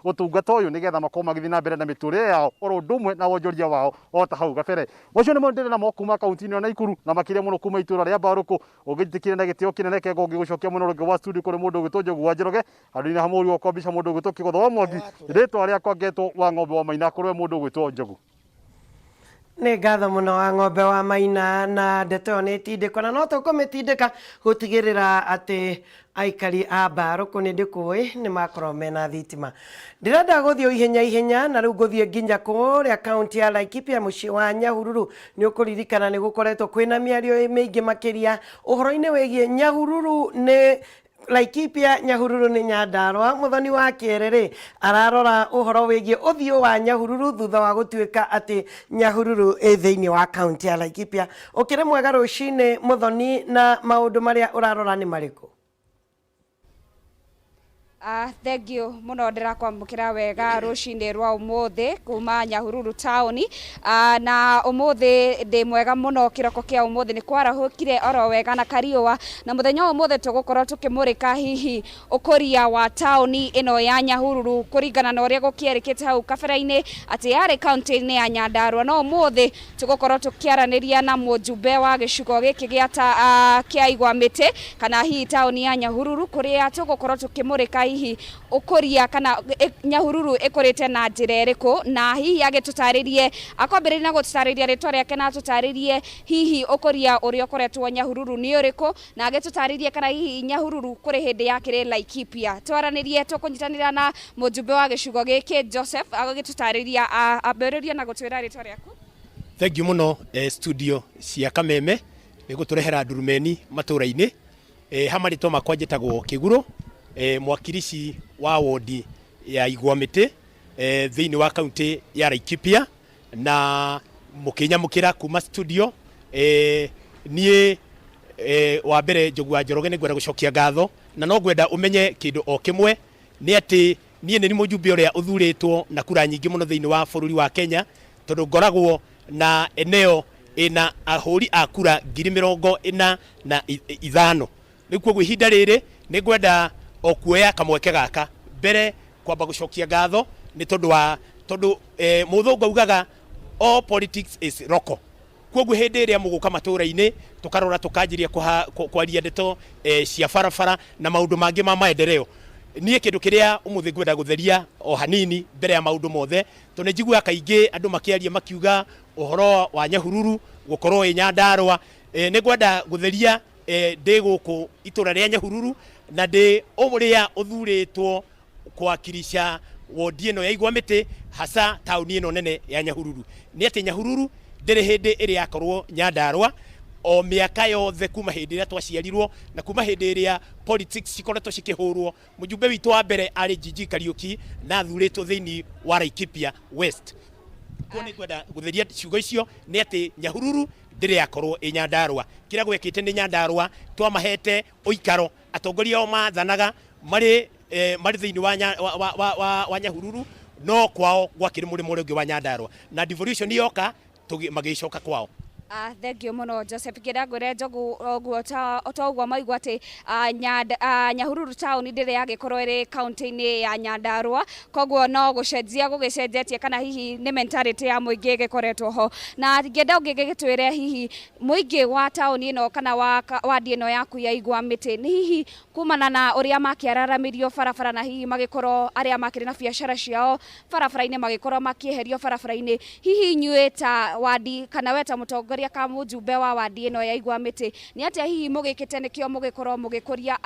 ũtungata ũyũ nĩgetha makorwo magĩthiĩ na mbere na mĩtũrĩre yao oro ũndũ ũmwe na wonjoria wao o ta hau gabere. Ũcio nĩ mũndĩre na kuma kaunti-inĩ ya Naikuru na makĩria mũno kuma itũra rĩa Mbarũkũ ũgĩtĩkĩre na gĩtĩo kĩnene kega ũngĩgũcokia mũno rũngĩ wa studio kũrĩ mũndũ ũgwĩtwo Njogu wa Njoroge handũ-inĩ ha mũriũ wa kwambĩca mũndũ ũgwĩtwo Kĩgotho wa Mwangi rĩtwa rĩakwa ngetwo wa ng'ombe wa Maina kũrĩ mũndũ ũgwĩtwo Njogu. Nĩ ngatho mũno wa ng'ombe wa Maina na ndeto nĩ tindĩko na no tũkũmĩtindĩka gũtigĩrĩra atĩ aikari a Mbarũkũ nĩ ndĩkũĩ nĩ makorwo mena thitima. Ndĩrenda gũthiĩ ihenya na rĩu ngũthiĩ nginya kũrĩa kaunti ya Laikipia mũciĩ wa Nyahururu nĩ ũkũririkana nĩ gũkoretwo kwĩna mĩario mĩingĩ makĩria ũhoro-inĩ wĩgiĩ Nyahururu nĩ Laikipia Nyahururu nĩ Nyandarua Muthoni wa Kĩrĩ ararora ũhoro wĩgiĩ ũthiũ wa Nyahururu thutha wa gũtuĩka atĩ Nyahururu thĩinĩ wa kaunti ya Laikipia. Ũkĩrĩ mwega rũcinĩ Muthoni na maũndũ marĩa ũrarora nĩ marĩkũ? Thank you muno ndirakwamũkĩra wega rũcinĩ rwa ũmũthĩ kuma Nyahururu town na ũmũthĩ ndĩ mwega mũno kĩroko kĩa ũmũthĩ nĩ kwarahũkire oro wega na kariũa na mũthenya ũmũthĩ tũgũkorwo tũkĩmũrĩka hihi ũkũria wa taũni ĩno ya Nyahururu kũringana na ũrĩa gũkĩerĩkĩte hau kabere-inĩ atĩ yarĩ kaunti-inĩ ya Nyandarua no ũmũthĩ tũgũkorwo tũkĩaranĩria na mũjumbe wa gĩcigo gĩkĩ kĩa Igwamĩtĩ kana hihi taũni ya Nyahururu kũrĩa tũgũkorwo tũkĩmũrĩka hihi ũkũria kana Nyahururu ĩkũrĩte na njĩra ĩrĩkũ na hihi agĩtũtarĩrie akwambĩrĩria na gũtũtarĩria rĩtwa rĩake na atũtarĩrie hihi ũkũria ũrĩa ũkoretwo Nyahururu nĩ ũrĩkũ na agĩtũtarĩrie kana hihi Nyahururu kũrĩ hĩndĩ yakĩrĩ Laikipia. Twaranĩrie tũkũnyitanĩra na mũjumbe wa gĩcigo gĩkĩ Joseph agĩtũtarĩria ambĩrĩria na gũtwĩra rĩtwa rĩaku. Thank you muno studio cia Kameme nĩ gũtũrehera ndurumeni matũra-inĩ hamarĩtwo makwa njĩtagwo Kĩguro mwakirici wa wodi ya Igwamĩtĩ thĩinĩ wa kaunti ya Laikipia na mũkĩnyamũkĩra kuma studio niĩ wa mbere Njogu wa Njoroge nĩ ngwenda gũcokia ngatho na no ngwenda ũmenye kĩndũ o kĩmwe nĩ atĩ niĩ nĩ mũjumbe ũrĩa ũthurĩtwo na kura nyingĩ mũno thĩinĩ wa bũrũri wa Kenya tondũ ngoragwo na eneo ina ahũri a kura 45,000 rĩu koguo ihinda rĩrĩ nĩ ngwenda o kuoya kamweke gaka mbere kwamba gũcokia ngatho nĩ tondũ mũthũngũ augaga all politics is local koguo hĩndĩ ĩrĩa mũgũka matũra-inĩ tũkarora tũkanjiria kwaria ndeto cia barabara na maũndũ mangĩ ma maendeleo niä kä ndå kä rä a å må thä ngwenda gå theria o hanini mbere ya maå mothe tondå nä njigua kaingä andå makiaria makiuga å horo wa Nyahururu gå korwo ä Nyandarua. Nä ngwenda gå theria ndä gå kå itå ra rä a Nyahururu na ndä å rä a å thurä two kwakirisha wodi ĩno ya Igwa Mĩtĩ hasa taũni ĩno nene ya Nyahururu. Nĩ atĩ Nyahururu ndĩrĩ hĩndĩ ĩrĩa yakorwo Nyandarua o mĩaka yothe kuma hĩndĩ ĩrĩa twaciarirwo na kuma hĩndĩ ĩrĩa politics cikoretwo cikĩhũrwo. Mũjumbe witũ wa mbere arĩ Gigi Kariuki na thurĩtwo thĩinĩ wa Laikipia West. Nĩ ngwenda gũtheria ciugo icio nĩ atĩ Nyahururu ndĩrĩ yakorwo ĩ Nyandarua. Kĩrĩa gwekĩte nĩ Nyandarua twamahete ũikaro atongoria o maathanaga marĩ thĩinĩ wa Nyahururu no kwao gwakĩrĩ mũrĩmo ũrĩa ũngĩ wa Nyandarua na devolution yoka magĩcoka kwao. Thank you muno Joseph Kĩndangũre Njogu oguo ta ũguo maigua atĩ Nyahururu town ndĩrĩ yagĩkorwo ĩrĩ kaunti-inĩ ya Nyandarua, koguo no gũgĩcenjetie kana hihi nĩ mentality ya mũingĩ ĩgĩkoretwo ho. Na ngĩenda ũngĩgĩtwĩre hihi mũingĩ wa taũni ĩno kana wadi ĩno yaku ya Igwa Mĩtĩ nĩ hihi kumana na ũrĩa makĩararamĩrio barabara na hihi magĩkorwo arĩa makĩrĩ na biacara ciao barabara-inĩ magĩkorwo makĩeherio barabara-inĩ, hihi inyuĩ ta wadi kana we ta mũtongoria ka mũjumbe wa wadi ĩno ya Igwa Mĩtĩ nĩ atĩa hihi mũgĩkĩte nĩkĩo mũgĩkorwo mũgĩkũria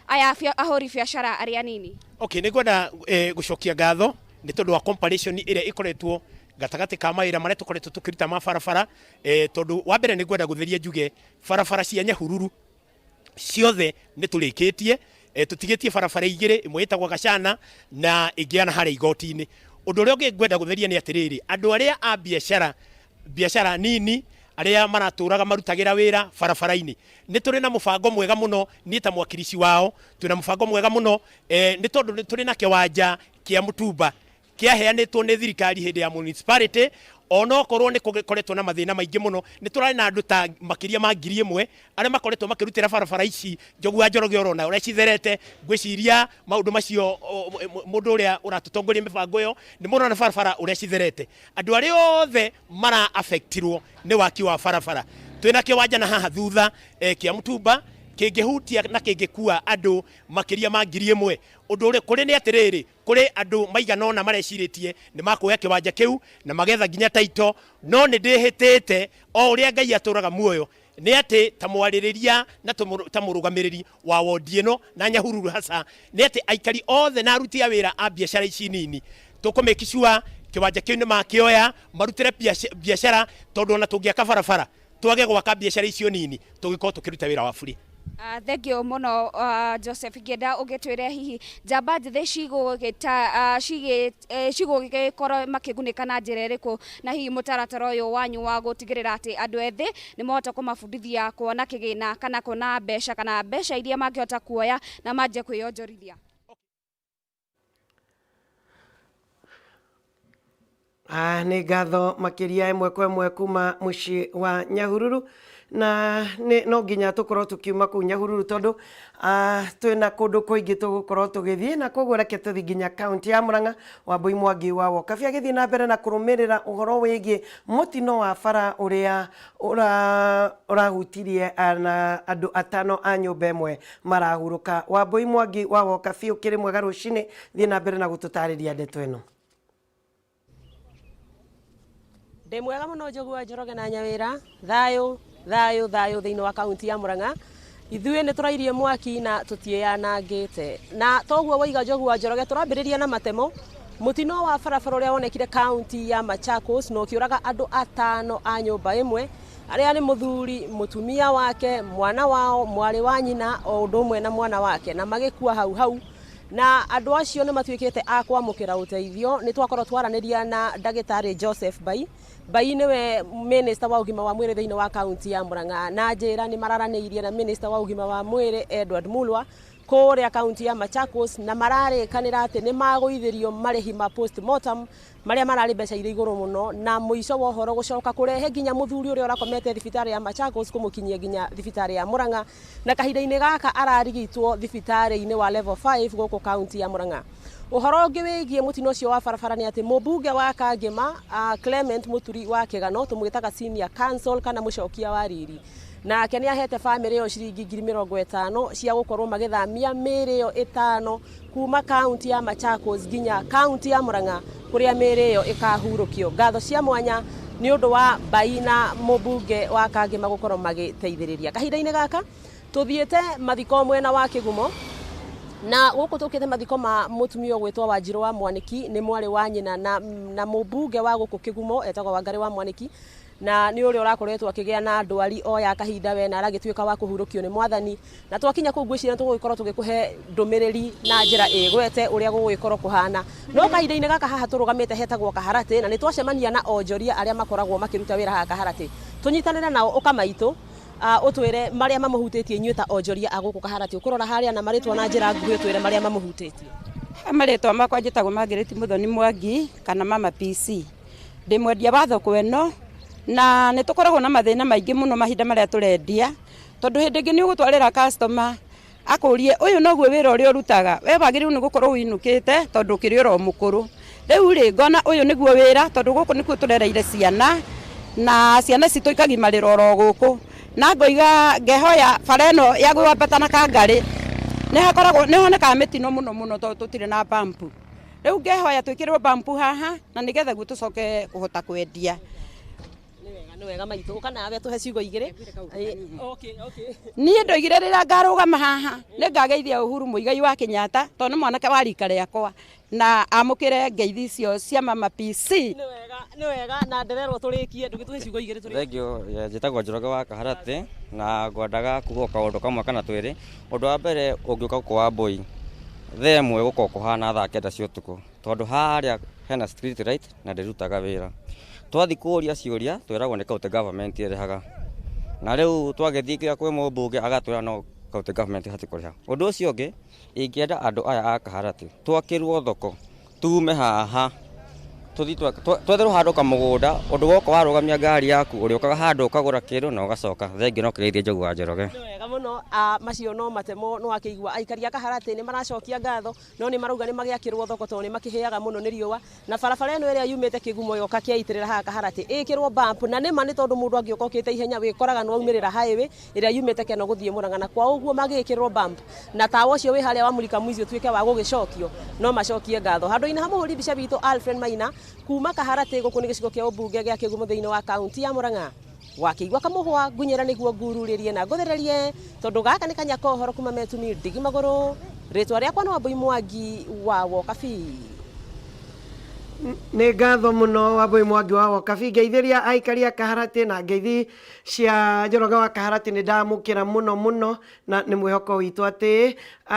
aya ahũri biacara arĩa anini? Okay, nĩ ngwenda gũcokia ngatho nĩ tondũ wa comparison ĩrĩa ĩkoretwo gatagatĩ ka mawĩra marĩa tũkoretwo tũkĩruta ma barabara, tondũ wa mbere nĩ ngwenda gũtheria njuge barabara cia Nyahururu ciothe nĩ tũrĩkĩtie, tũtigĩtie barabara igĩrĩ, ĩmwe ĩtagwo Gacana na ĩngĩ ana harĩa igoti-inĩ. Ũndũ ũrĩa ũngĩ ngwenda gũtheria nĩ atĩrĩrĩ, andũ arĩa a biacara nini arĩa maratũraga marutagĩra wĩra barabara-inĩ nĩ tũrĩ na mũbango mwega mũno niĩ ta mwakirici wao, twĩna mũbango mwega mũno nĩ tondũ nĩ tũrĩ na kĩwanja kĩa Mũtumba kĩaheanĩtwo nĩ thirikari hĩndĩ ya municipality. Onokorwo nĩ kũkoretwo na mathĩna maingĩ mũno, nĩ tũrarĩ na andũ ta makĩria ma 1,000 arĩa makoretwo makĩrutĩra barabara ici. Njogu wa Njoroge orona ũrĩa citherete, ngwĩciria maũndũ macio mũndũ ũrĩa ũratũtongoria mĩbango ĩyo nĩ mũrona barabara ũrĩa citherete. Andũ arĩa othe mara affectirwo nĩ waki wa barabara. Twĩna kĩwanja na haha thutha kĩa Mũtumba kĩngĩhutia na kĩngĩkua andũ makĩria ma 1,000. Ũndũ ũrĩa kũrĩ nĩ atĩrĩrĩ, kũrĩ andũ maigana ũna marecirĩtie nĩ makuoya kĩwanja kĩu na magetha nginya taito, no nĩ ndĩhĩtĩte o ũrĩa Ngai atũraga muoyo nĩ atĩ ta mwarĩrĩria na ta mũrũgamĩrĩri wa wodi ĩno na Nyahururu hasa nĩ atĩ aikari othe na aruti a wĩra a biacara ici nini tũkũmake sure kĩwanja kĩu nĩ makĩoya marutĩre biacara, tondũ ona tũngĩaka barabara twage gwaka biacara icio nini tũgĩkorwo tũkĩruta wĩra wa bure. Thank you muno Joseph, ngĩenda ũgĩtwĩre hihi njamba njĩthĩ cigũgĩkorwo makĩgunĩka na njĩra ĩrĩkũ na hihi mũtaratara ũyũ wanyu wa gũtigĩrĩra atĩ andũ ethĩ nĩ mahota kũmabundithia kuona kĩgĩna kana kuona mbeca kana mbeca iria mangĩhota kuoya na manjie kwĩyonjorithia? Nĩ ngatho makĩria ĩmwe kwa ĩmwe kuma mũciĩ wa Nyahururu na no nginya tũkorwo tũkiuma kũu Nyahururu tondũ twĩna kũndũ kũingĩ tũgũkorwo tũgĩthiĩ, na koguo reke tũthiĩ nginya kaunti ya Murang'a. Wambui Mwangi wa Wokabi agĩthiĩ na mbere na kũrũmĩrĩra ũhoro wĩgiĩ mũtino wa bara ũrĩa ũrahutirie na andũ 5 a nyũmba ĩmwe marahurũka. Wambui Mwangi wa Wokabi ũkĩrĩ mwega rũcinĩ, thiĩ na mbere na gũtũtarĩria ndeto ĩno. Ndĩ mwega mũno Njogu wa Njoroge na Nyawĩra, thayũ thĩinĩ wa kaunti ya Murang'a. Ithuĩ nĩ tũrairie mwaki na tũtiĩyanangĩte, na toguo waiga Njogu wa Njoroge tũrambĩrĩria na matemo. Mũtino wa barabara ũrĩa wonekire kaunti ya Machakos na ũkĩũraga andũ 5 a nyũmba ĩmwe arĩa nĩ mũthuri, mũtumia wake, mwana wao, mwarĩ wa nyina o ũndũ ũmwe na mwana wake, na magĩkua hau na andũ acio nĩ matuĩkĩte a kwamũkĩra ũteithio. Nĩ twakorwo twaranĩria na ndagĩtarĩ Joseph Bai nĩwe minister wa ũgima wa mwĩrĩ thĩinĩ wa kaunti ya Murang'a, na njĩra nĩ mararanĩirie na minister wa ũgima wa mwĩrĩ Edward Mulwa kũrĩa kaunti ya Machakos, na mararĩkanĩra atĩ nĩ magũithĩrio marĩhi ma postmortem marĩa mararĩ mbeca irĩ igũrũ mũno, na mũico wa ũhoro gũcoka kũrehe nginya mũthuri ũrĩa ũrakomete thibitarĩ ya Machakos kũmũkinyia nginya thibitarĩ ya Murang'a, na kahinda-inĩ gaka ararigitwo thibitarĩ-inĩ wa level 5 gũkũ kaunti ya Murang'a. Ũhoro ũngĩ wĩgiĩ mũtino ũcio wa barabara nĩ atĩ mũmbunge wa Kangema Clement Mũturi wa Kĩgano, tũmwĩtaga senior counsel kana mũcokia wa riri, nake nĩ ahete bamĩrĩ ĩyo ciringi 50,000 cia gũkorwo magĩthamia mĩĩrĩ ĩyo ĩtano kuma kaunti ya Machakos nginya kaunti ya Murang'a kũrĩa mĩĩrĩ ĩyo ĩkahurũkio. Ngatho cia mwanya nĩ ũndũ wa Mbai na mũmbunge wa Kangema gũkorwo magĩteithĩrĩria. Kahinda-inĩ gaka tũthiĩte mathiko mwena wa Kĩgumo, na gũkũ tũkĩte mathiko ma mũtumia gwĩtwo Wanjirũ wa Mwaniki, nĩ mwarĩ wa nyina na mũmbunge wa gũkũ Kĩgumo etagwo Wangari wa Mwaniki, na nĩ ũrĩa ũrakoretwo akĩgĩa na ndwari o ya kahinda we na aragĩtuĩka wa kũhurũkio nĩ Mwathani, na twakinya kũu ngwĩciria tũgũgĩkorwo tũgĩkũhe ndũmĩrĩri na njĩra ĩgwete ũrĩa gũgũgĩkorwo kũhana. No kahinda-inĩ gaka haha tũrũgamĩte hetagwo Kaharatĩ, na nĩ twacemania na onjoria arĩa makoragwo makĩruta wĩra haha Kaharatĩ. Tũnyitanĩre nao ũkamaitũ ũtwĩre marĩa mamũhutĩtie inyuĩ ta onjoria a gũkũ Kaharatĩ, ũkũrora harĩa na marĩtwa na njĩra nguhĩ ũtwĩre marĩa mamũhutĩtie. Marĩtwa makwa njĩtagwo Margaret Muthoni Mwangi kana Mama PC. Ndĩ mwendia wa thoko ĩno na nĩ tũkoragwo na mathĩna maingĩ mũno mahinda marĩa tũrendia, tondũ hĩndĩ ĩngĩ nĩ ũgũtwarĩra customer akũrie ũyũ noguo wĩra ũrĩa ũrutaga, we wagĩrĩirwo nĩ gũkorwo wĩinũkĩte tondũ ũkĩrĩ oro mũkũrũ. Rĩu rĩ ngona ũyũ nĩguo wĩra, tondũ gũkũ nĩkuo tũrereire ciana na ciana citũ ikagimarĩra oro gũkũ, na ngoiga ngehoya bara ĩno ya gwambata na Kangarĩ nĩ honekaga mĩtino mũno mũno tondũ tũtirĩ na pampu. Rĩu ngehoya twĩkĩrwo pampu haha na nĩgetha guo tũcoke kũhota kwendia. Nĩ wega maitũ kana abe tũhe ciugo igĩrĩ. Niĩ ndoigire rĩrĩa ngarũgama haha nĩ ngageithia Uhuru Muigai wa Kenyatta tondũ nĩ mwanake wa rika rĩakwa na amũkĩre ngeithi icio cia Mama PC. Nĩ wega na ndererwo tũrĩkie ndũgĩtũhe ciugo igĩrĩ tũrĩkie. Thengio njĩtagwo Njoroge wa Kaharatĩ na ngwendaga kuga kaũndũ kamwe kana twĩrĩ. Ũndũ wa mbere ũngĩũka gũkũ Wambũi thaa ĩmwe gũkorwo kũhana thaa 9 cia ũtukũ, tondũ harĩa hena street light na ndĩrutaga wĩra. Twathi kũria ciũria twĩragwo nĩ county government ĩrĩhaga, na rĩu twagĩthiĩ kwĩ mũmbunge agatwĩra no county government hati kũrĩha. Ũndũ ũcio ũngĩ ingĩenda andũ aya a Kaharatĩ twakĩrwo thoko tume haha twetherwo handũ kamũgũnda, ũndũ woka warũgamia ngari yaku ũrĩũkaga handũ ũkagũra kĩndũ na ũgacoka. Thengio no kĩgeithie Njogu wa Njoroge. Nĩ wega mũno macio no matemo no akĩigua aikari a Kaharatĩ nĩ maracokia ngatho, no nĩ marauga nĩ magĩakĩrwo thoko tondũ nĩ makĩhĩaga mũno nĩ riũa, na barabara ĩno ĩrĩa yumĩte Kĩgumo yoka kĩaitĩrĩra haha Kaharatĩ ĩkĩrwo bump, na nĩ ma nĩ tondũ mũndũ angĩũka ũkĩte ihenya wĩkoraga no umĩrĩra highway ĩrĩa yumĩte Keno gũthiĩ Murang'a, na kwa ũguo magĩkĩrwo bump na tawa ũcio wĩ harĩa wa Mulika Mwizi ũtuĩke wa gũgĩcokio, no macokie ngatho. Handũ-inĩ ha mũhũri mbica witũ Alfred Maina kuma Kaharatĩ gũkũ nĩ gĩcigo kĩa ũmbunge gĩa Kĩgumo thĩinĩ wa kaunti ya Murang'a. Wakĩigua kamũhwa ngunyĩra nĩguo ngururĩrie na ngũthererie tondũ gaka nĩ kanya kohoro kuma metumi ndigi magũrũ. Rĩtwa rĩakwa nĩ Wambũi Mwangi wa Wokabi. Nĩ ngatho mũno Wambũi Mwangi wa Wokabi, ngeithĩria aikari a Kaharatĩ na ngeithi cia Njoroge wa Kaharatĩ nĩ ndamũkĩra mũno mũno, na nĩ mwĩhoko witũ atĩ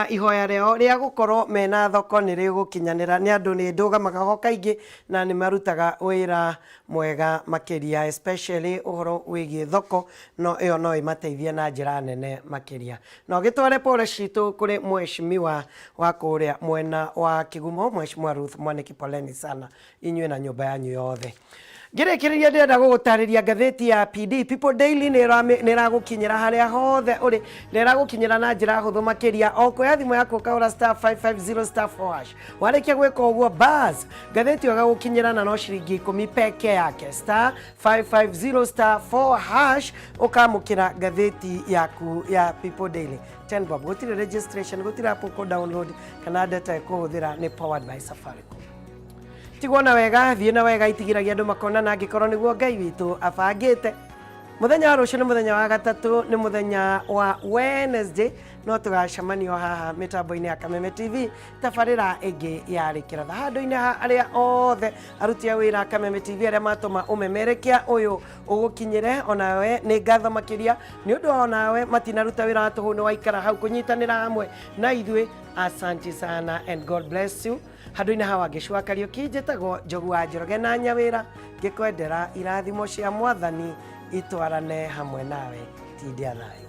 ihoya rĩao rĩa gũkorwo mena thoko nĩ rĩgũkinyanĩra. Nĩ andũ nĩ ndũgamaga ho kaingĩ na nĩ marutaga wĩra mwega makĩria, especially ũhoro wĩgiĩ thoko, no ĩyo no ĩmateithie na njĩra nene makĩria. No gĩtware pole citũ kũrĩ mheshimiwa wa kũrĩa mwena wa Kĩgumo, Mheshimiwa Ruth Mwaniki, poleni sana inyuĩ na nyũmba yanyu yothe. Ngĩrĩkĩrĩria ndĩrenda gũgũtarĩria ngathĩti ya PD People Daily nĩ ĩragũkinyĩra harĩa hothe ũrĩ, nĩ ĩragũkinyĩra na njĩra hũthũ makĩria. O kuoya thimũ yaku ũkahũra *550*4#. Warĩkia gwĩka ũguo bas ngathĩti ĩyo ĩgagũkinyĩra na no ciringi 10 peke yake, *550*4# ũkamũkĩra ngathĩti yaku ya People Daily. 10 bob, gũtirĩ registration, gũtirĩ app download kana data ĩkũhũthĩra, nĩ powered by Safaricom. Tigwona wega thiĩ na wega itigiragia andũ makona na angĩkorwo nĩguo Ngai witũ abangĩte. Mũthenya wa rũciũ nĩ mũthenya wa gatatũ, nĩ mũthenya wa Wednesday, no tũgacemanio haha mĩtambo-inĩ ya Kameme TV tabarĩra ĩngĩ yarĩ kĩratha. Handũ-inĩ ha arĩa othe aruti a wĩra Kameme TV arĩa matũma ũmemerekia ũyũ ũgũkinyĩre, onawe nĩ ngatho makĩria nĩ ũndũ onawe matinaruta wĩra wa tũhũ nĩ waikara hau kũnyitanĩra hamwe na ithuĩ. Asante sana and God bless you. Handũ-inĩ hawa ngĩcua Kariũki njĩtagwo Njogu wa Njoroge na Nyawĩra ngĩkwendera irathimo cia Mwathani itwarane hamwe nawe. Tindia thayũ.